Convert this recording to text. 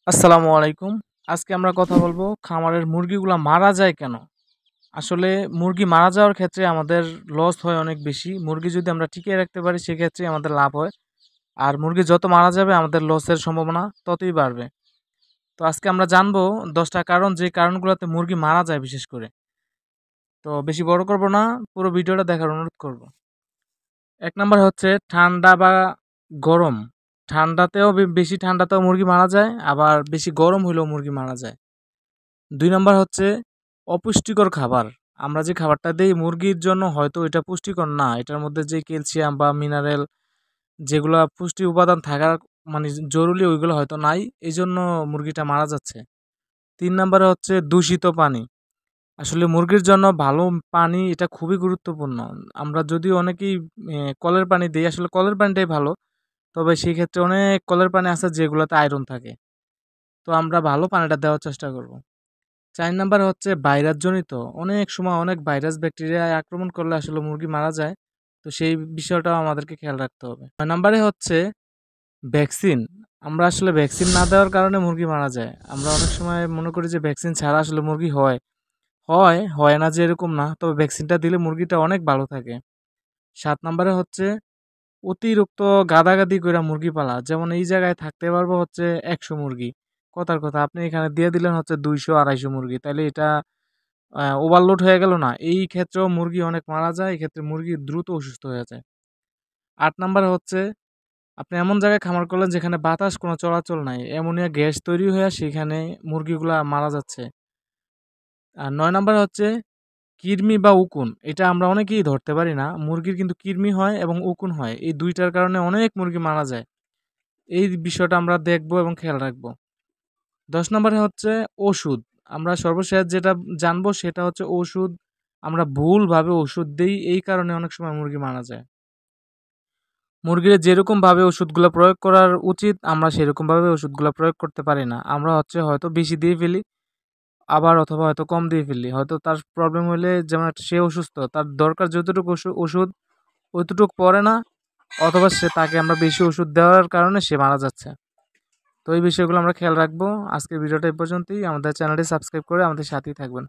আসসালামু আলাইকুম। আজকে আমরা কথা বলবো খামারের মুরগিগুলা মারা যায় কেন? আসলে মুরগি মারা যাওয়ার ক্ষেত্রে আমাদের লস হয় অনেক বেশি। মুরগি যদি আমরা টিকিয়ে রাখতে পারি সেক্ষেত্রে আমাদের লাভ হয়। আর মুরগি যত মারা যাবে আমাদের লসের সম্ভাবনা ততই বাড়বে। তো আজকে আমরা জানবো ১০ টা কারণ যে কারণগুলোতে মুরগি মারা যায় বিশেষ করে। তো বেশি বড় করব না, পুরো ভিডিওটা দেখার অনুরোধ করব। ১ নাম্বার হচ্ছে ঠান্ডা বা গরম। ঠান্ডাতেও বেশি ঠান্ডাতেও মুরগি মারা যায়, আবার বেশি গরম হইলেও মুরগি মারা যায়। ২ নাম্বার হচ্ছে অপুষ্টিকর খাবার। আমরা যে খাবারটা দেই মুরগির জন্য হয়তো এটা পুষ্টিকর না। এটার মধ্যে যে ক্যালসিয়াম বা মিনারেল যেগুলা পুষ্টি উপাদান থাকার মানে জরুরি ওইগুলো হয়তো নাই। এজন্য মুরগিটা মারা যাচ্ছে। ৩ নাম্বারে হচ্ছে দূষিত পানি। আসলে মুরগির জন্য ভালো পানি এটা খুবই গুরুত্বপূর্ণ। আমরা যদিও অনেকেই কলের পানি দেই, আসলে কলের পানিটাই ভালো। তবে সেক্ষেত্রে অনেক কলের পানি আছে যেগুলাতে আয়রন থাকে। তো আমরা ভালো পানিটা দেওয়ার চেষ্টা করব। ৪ নাম্বার হচ্ছে ভাইরাসজনিত। অনেক সময় অনেক ভাইরাস ব্যাকটেরিয়ায় আক্রমণ করলে আসলে মুরগি মারা যায়। তো সেই বিষয়টাও আমাদেরকে খেয়াল রাখতে হবে। ৯ নাম্বারে হচ্ছে ভ্যাকসিন। আমরা আসলে ভ্যাকসিন না দেওয়ার কারণে মুরগি মারা যায়। আমরা অনেক সময় মনে করি যে ভ্যাকসিন ছাড়া আসলে মুরগি হয়। হয় না যে এরকম না। তবে ভ্যাকসিনটা দিলে মুরগিটা অনেক ভালো থাকে। ৭ নাম্বারে হচ্ছে অতিরিক্ত গাদাগাদি কইরা মুরগি পালা। যেমন এই জায়গায় থাকতে পারবো হচ্ছে ১০০ মুরগি। কথার কথা আপনি এখানে দিয়ে দিলেন হচ্ছে ২০০-২৫০ মুরগি। তাইলে এটা ওভারলোড হয়ে গেল না? এই ক্ষেত্রেও মুরগি অনেক মারা যায়। এক্ষেত্রে মুরগি দ্রুত অসুস্থ হয়ে যায়। ৮ নাম্বারে হচ্ছে আপনি এমন জায়গায় খামার করলেন যেখানে বাতাস কোনো চলাচল নাই। অ্যামোনিয়া গ্যাস তৈরি হয়ে সেখানে মুরগিগুলা মারা যাচ্ছে। আর ৯ নাম্বারে হচ্ছে কৃমি বা উকুন। এটা আমরা অনেকেই ধরতে পারি না। মুরগির কিন্তু কৃমি হয় এবং উকুন হয়। এই ২ টার কারণে অনেক মুরগি মারা যায়। এই বিষয়টা আমরা দেখব এবং খেয়াল রাখব। ১০ নম্বরে হচ্ছে ওষুধ। আমরা সর্বশেষ যেটা জানবো সেটা হচ্ছে ওষুধ। আমরা ভুলভাবে ওষুধ দেই, এই কারণে অনেক সময় মুরগি মারা যায়। মুরগির যেরকমভাবে ওষুধগুলা প্রয়োগ করার উচিত, আমরা সেরকমভাবে ওষুধগুলা প্রয়োগ করতে পারি না। আমরা হচ্ছে হয়তো বেশি দিয়ে ফেলি, আবার অথবা হয়তো কম দিয়ে ফেলি। হয়তো তার প্রবলেম হইলে যেমন একটা সে অসুস্থ, তার দরকার যতটুকু ওষুধ অতটুক পড়ে না, অথবা তাকে আমরা বেশি ওষুধ দেওয়ার কারণে সে মারা যাচ্ছে। তো এই বিষয়গুলো আমরা খেয়াল রাখবো। আজকের ভিডিওটা এই পর্যন্তই। আমাদের চ্যানেলটি সাবস্ক্রাইব করে আমাদের সাথেই থাকবেন।